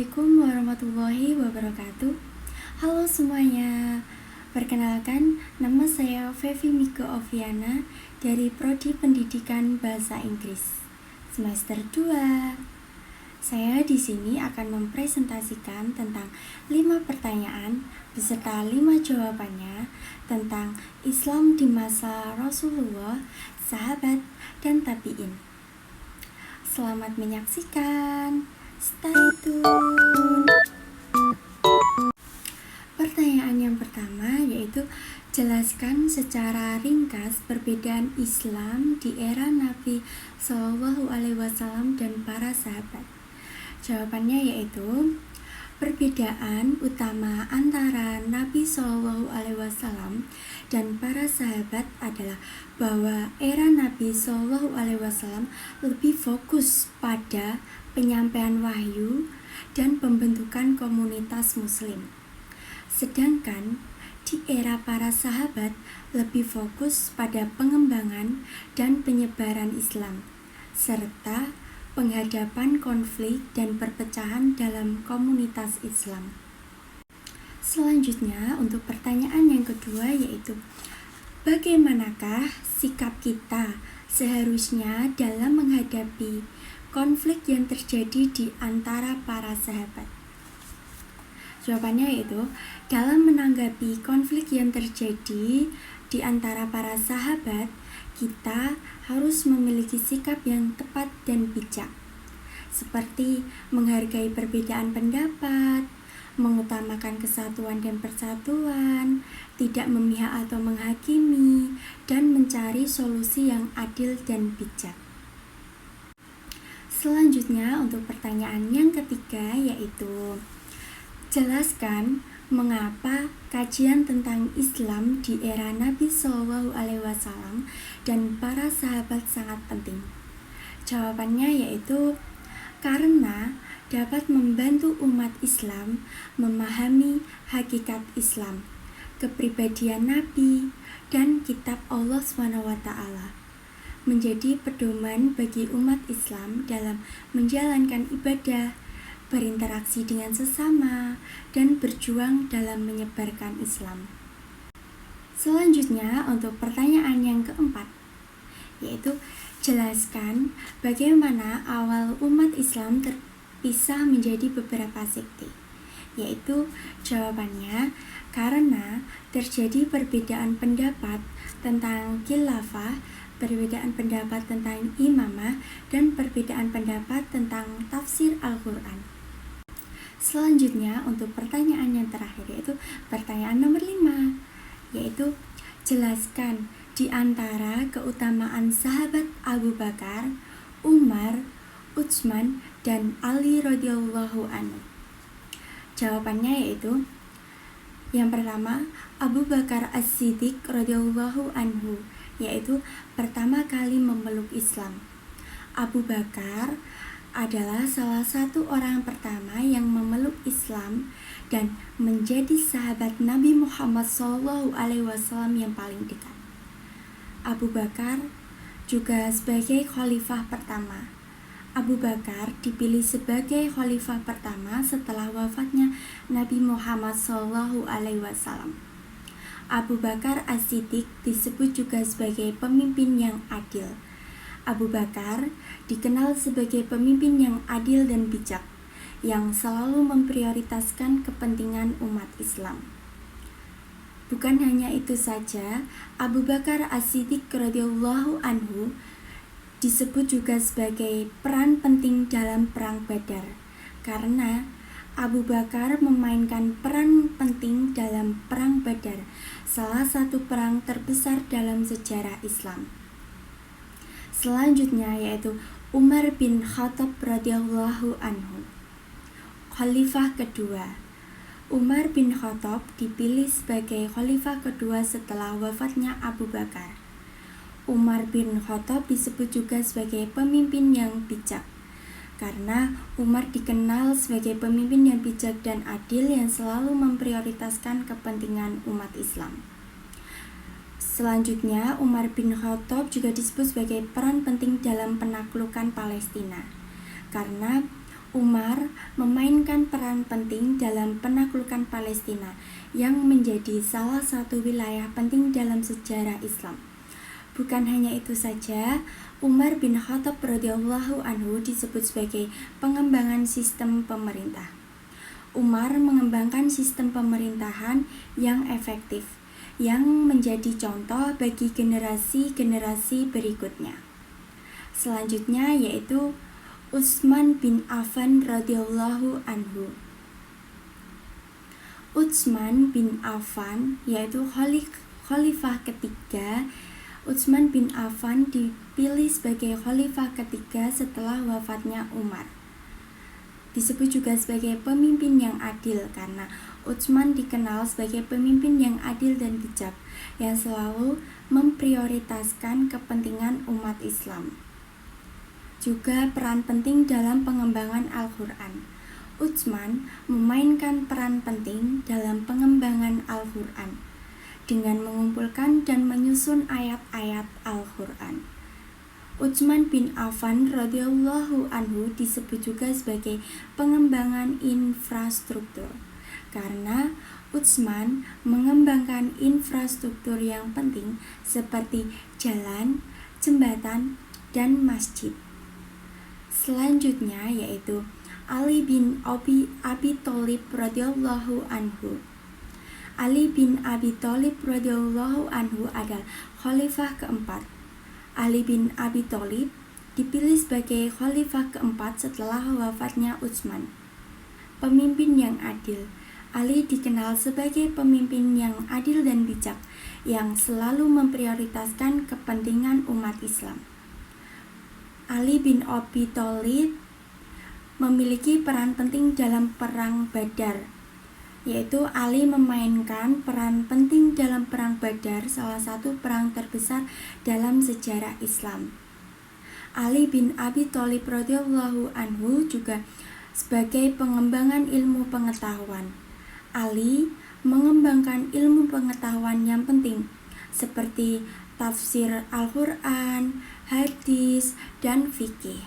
Assalamualaikum warahmatullahi wabarakatuh. Halo semuanya. Perkenalkan, nama saya Fevi Miko Oviana dari Prodi Pendidikan Bahasa Inggris semester 2. Saya di sini akan mempresentasikan tentang 5 pertanyaan beserta 5 jawabannya tentang Islam di masa Rasulullah, sahabat, dan tabi'in. Selamat menyaksikan. Stay tune. Pertanyaan yang pertama yaitu jelaskan secara ringkas perbedaan Islam di era Nabi Shallallahu Alaihi Wasallam dan para sahabat. Jawabannya yaitu perbedaan utama antara Nabi Shallallahu Alaihi Wasallam dan para sahabat adalah bahwa era Nabi Shallallahu Alaihi Wasallam lebih fokus pada penyampaian wahyu dan pembentukan komunitas muslim. Sedangkan di era para sahabat lebih fokus pada pengembangan dan penyebaran Islam, serta penghadapan konflik dan perpecahan dalam komunitas Islam. Selanjutnya untuk pertanyaan yang kedua yaitu bagaimanakah sikap kita seharusnya dalam menghadapi konflik yang terjadi di antara para sahabat? Jawabannya yaitu dalam menanggapi konflik yang terjadi di antara para sahabat, kita harus memiliki sikap yang tepat dan bijak, seperti menghargai perbedaan pendapat, mengutamakan kesatuan dan persatuan, tidak memihak atau menghakimi, dan mencari solusi yang adil dan bijak. Selanjutnya untuk pertanyaan yang ketiga yaitu jelaskan mengapa kajian tentang Islam di era Nabi Shallallahu Alaihi Wasallam dan para sahabat sangat penting. Jawabannya yaitu karena dapat membantu umat Islam memahami hakikat Islam, kepribadian Nabi, dan kitab Allah SWT, menjadi pedoman bagi umat Islam dalam menjalankan ibadah, berinteraksi dengan sesama, dan berjuang dalam menyebarkan Islam. Selanjutnya untuk pertanyaan yang keempat, yaitu jelaskan bagaimana awal umat Islam terpisah menjadi beberapa sekte. Yaitu jawabannya karena terjadi perbedaan pendapat tentang khilafah, perbedaan pendapat tentang imamah, dan perbedaan pendapat tentang tafsir Al-Quran. Selanjutnya untuk pertanyaan yang terakhir yaitu pertanyaan nomor 5, yaitu jelaskan di antara keutamaan sahabat Abu Bakar, Umar, Utsman, dan Ali radhiyallahu anhu. Jawabannya yaitu yang pertama Abu Bakar As-Siddiq radhiyallahu anhu, yaitu pertama kali memeluk Islam. Abu Bakar adalah salah satu orang pertama yang memeluk Islam dan menjadi sahabat Nabi Muhammad SAW yang paling dekat. Abu Bakar juga sebagai khalifah pertama. Abu Bakar dipilih sebagai khalifah pertama setelah wafatnya Nabi Muhammad SAW. Abu Bakar As-Siddiq disebut juga sebagai pemimpin yang adil. Abu Bakar dikenal sebagai pemimpin yang adil dan bijak, yang selalu memprioritaskan kepentingan umat Islam. Bukan hanya itu saja, Abu Bakar As-Siddiq radhiyallahu anhu disebut juga sebagai peran penting dalam perang Badar, karena Abu Bakar memainkan peran penting dalam perang Badar, salah satu perang terbesar dalam sejarah Islam. Selanjutnya yaitu Umar bin Khattab radhiyallahu anhu, khalifah kedua. Umar bin Khattab dipilih sebagai khalifah kedua setelah wafatnya Abu Bakar. Umar bin Khattab disebut juga sebagai pemimpin yang bijak, karena Umar dikenal sebagai pemimpin yang bijak dan adil yang selalu memprioritaskan kepentingan umat Islam. Selanjutnya, Umar bin Khattab juga disebut sebagai peran penting dalam penaklukan Palestina, karena Umar memainkan peran penting dalam penaklukan Palestina yang menjadi salah satu wilayah penting dalam sejarah Islam. Bukan hanya itu saja, Umar bin Khattab radhiyallahu anhu disebut sebagai pengembangan sistem pemerintah. Umar mengembangkan sistem pemerintahan yang efektif, yang menjadi contoh bagi generasi-generasi berikutnya. Selanjutnya yaitu Utsman bin Affan radhiyallahu anhu. Utsman bin Affan yaitu khalifah ketiga. Utsman bin Affan dipilih sebagai khalifah ketiga setelah wafatnya Umar. Disebut juga sebagai pemimpin yang adil karena Utsman dikenal sebagai pemimpin yang adil dan bijak yang selalu memprioritaskan kepentingan umat Islam. Juga peran penting dalam pengembangan Al-Quran. Utsman memainkan peran penting dalam pengembangan Al-Quran dengan mengumpulkan dan menyusun ayat-ayat Al-Quran. Utsman bin Affan radhiyallahu anhu disebut juga sebagai pengembangan infrastruktur karena Utsman mengembangkan infrastruktur yang penting seperti jalan, jembatan, dan masjid. Selanjutnya yaitu Ali bin Abi Thalib radhiyallahu anhu. Ali bin Abi Thalib radhiyallahu anhu adalah khalifah keempat. Ali bin Abi Thalib dipilih sebagai khalifah keempat setelah wafatnya Utsman. Pemimpin yang adil. Ali dikenal sebagai pemimpin yang adil dan bijak yang selalu memprioritaskan kepentingan umat Islam. Ali bin Abi Thalib memiliki peran penting dalam perang Badar, yaitu Ali memainkan peran penting dalam perang Badar, salah satu perang terbesar dalam sejarah Islam. Ali bin Abi Thalib radhiyallahu anhu juga sebagai pengembangan ilmu pengetahuan. Ali mengembangkan ilmu pengetahuan yang penting seperti tafsir Al-Quran, hadis, dan fikih.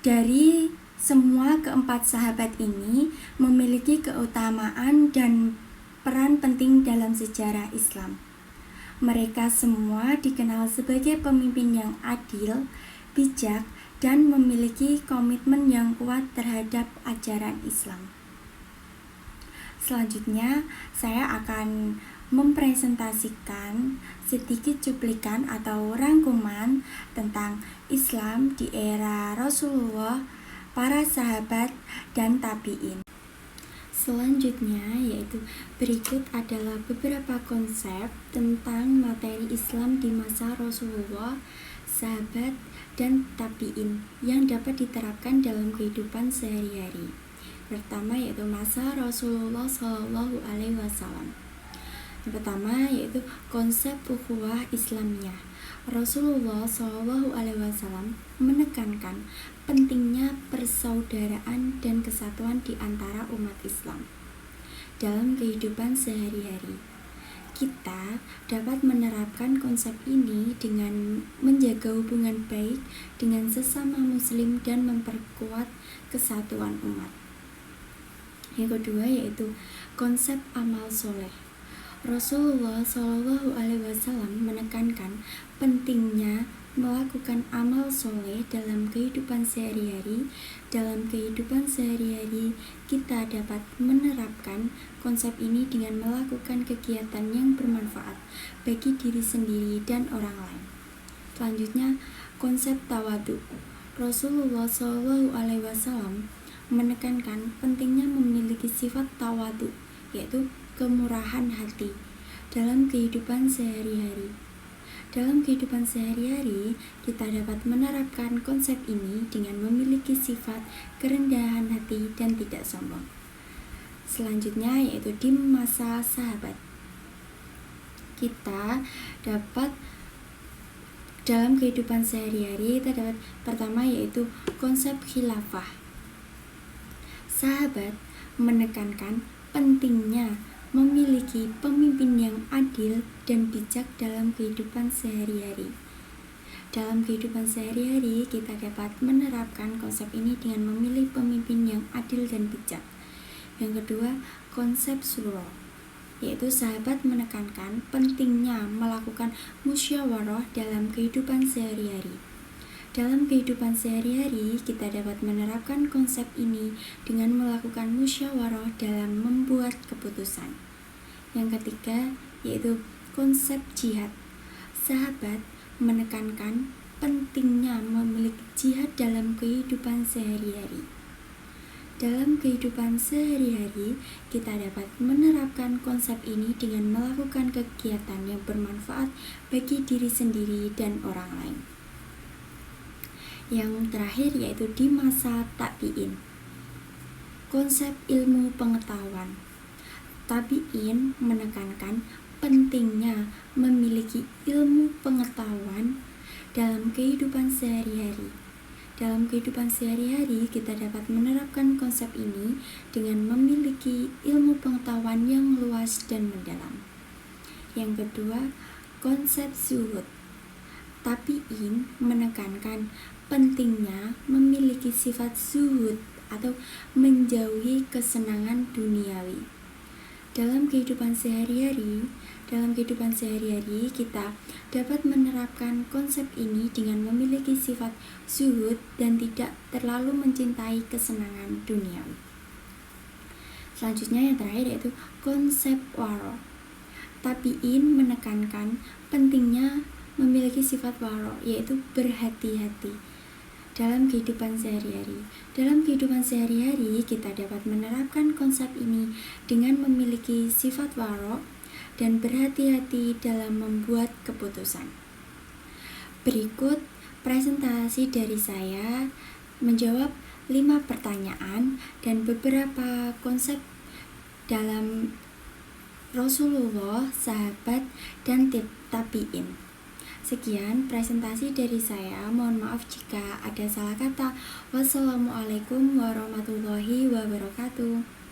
Dari semua keempat sahabat ini memiliki keutamaan dan peran penting dalam sejarah Islam. Mereka semua dikenal sebagai pemimpin yang adil, bijak, dan memiliki komitmen yang kuat terhadap ajaran Islam. Selanjutnya, saya akan mempresentasikan sedikit cuplikan atau rangkuman tentang Islam di era Rasulullah, para sahabat, dan tabi'in. Selanjutnya yaitu berikut adalah beberapa konsep tentang materi Islam di masa Rasulullah, sahabat, dan tabi'in yang dapat diterapkan dalam kehidupan sehari-hari. Pertama yaitu masa Rasulullah SAW. Yang pertama yaitu konsep ukhuwah Islamiyah. Rasulullah SAW menekankan pentingnya persaudaraan dan kesatuan di antara umat Islam dalam kehidupan sehari-hari. Kita dapat menerapkan konsep ini dengan menjaga hubungan baik dengan sesama muslim dan memperkuat kesatuan umat. Yang kedua yaitu konsep amal soleh. Rasulullah SAW menekankan pentingnya melakukan amal soleh dalam kehidupan sehari-hari. Dalam kehidupan sehari-hari, kita dapat menerapkan konsep ini dengan melakukan kegiatan yang bermanfaat bagi diri sendiri dan orang lain. Selanjutnya, konsep tawadhu. Rasulullah SAW menekankan pentingnya memiliki sifat tawadhu, yaitu kemurahan hati dalam kehidupan sehari-hari. Dalam kehidupan sehari-hari, kita dapat menerapkan konsep ini dengan memiliki sifat kerendahan hati dan tidak sombong. Selanjutnya yaitu di masa sahabat. Kita dapat dalam kehidupan sehari-hari kita dapat pertama yaitu konsep khilafah. Sahabat menekankan pentingnya memiliki pemimpin yang adil dan bijak dalam kehidupan sehari-hari. Dalam kehidupan sehari-hari, kita dapat menerapkan konsep ini dengan memilih pemimpin yang adil dan bijak. Yang kedua, konsep syuro, yaitu sahabat menekankan pentingnya melakukan musyawarah dalam kehidupan sehari-hari. Dalam kehidupan sehari-hari, kita dapat menerapkan konsep ini dengan melakukan musyawarah dalam membuat keputusan. Yang ketiga, yaitu konsep jihad. Sahabat menekankan pentingnya memiliki jihad dalam kehidupan sehari-hari. Dalam kehidupan sehari-hari, kita dapat menerapkan konsep ini dengan melakukan kegiatan yang bermanfaat bagi diri sendiri dan orang lain. Yang terakhir yaitu di masa tabi'in. Konsep ilmu pengetahuan. Tabi'in menekankan pentingnya memiliki ilmu pengetahuan dalam kehidupan sehari-hari. Dalam kehidupan sehari-hari, kita dapat menerapkan konsep ini dengan memiliki ilmu pengetahuan yang luas dan mendalam. Yang kedua, konsep zuhud. Tabi'in menekankan pentingnya memiliki sifat zuhud atau menjauhi kesenangan duniawi. Dalam kehidupan sehari-hari, kita dapat menerapkan konsep ini dengan memiliki sifat zuhud dan tidak terlalu mencintai kesenangan duniawi. Selanjutnya yang terakhir yaitu konsep waro. Tabi'in menekankan pentingnya memiliki sifat waro, yaitu berhati-hati dalam kehidupan sehari-hari. Dalam kehidupan sehari-hari, kita dapat menerapkan konsep ini dengan memiliki sifat waro dan berhati-hati dalam membuat keputusan. Berikut presentasi dari saya menjawab 5 pertanyaan dan beberapa konsep dalam Rasulullah, sahabat, dan tabi'in. Sekian presentasi dari saya. Mohon maaf jika ada salah kata. Wassalamualaikum warahmatullahi wabarakatuh.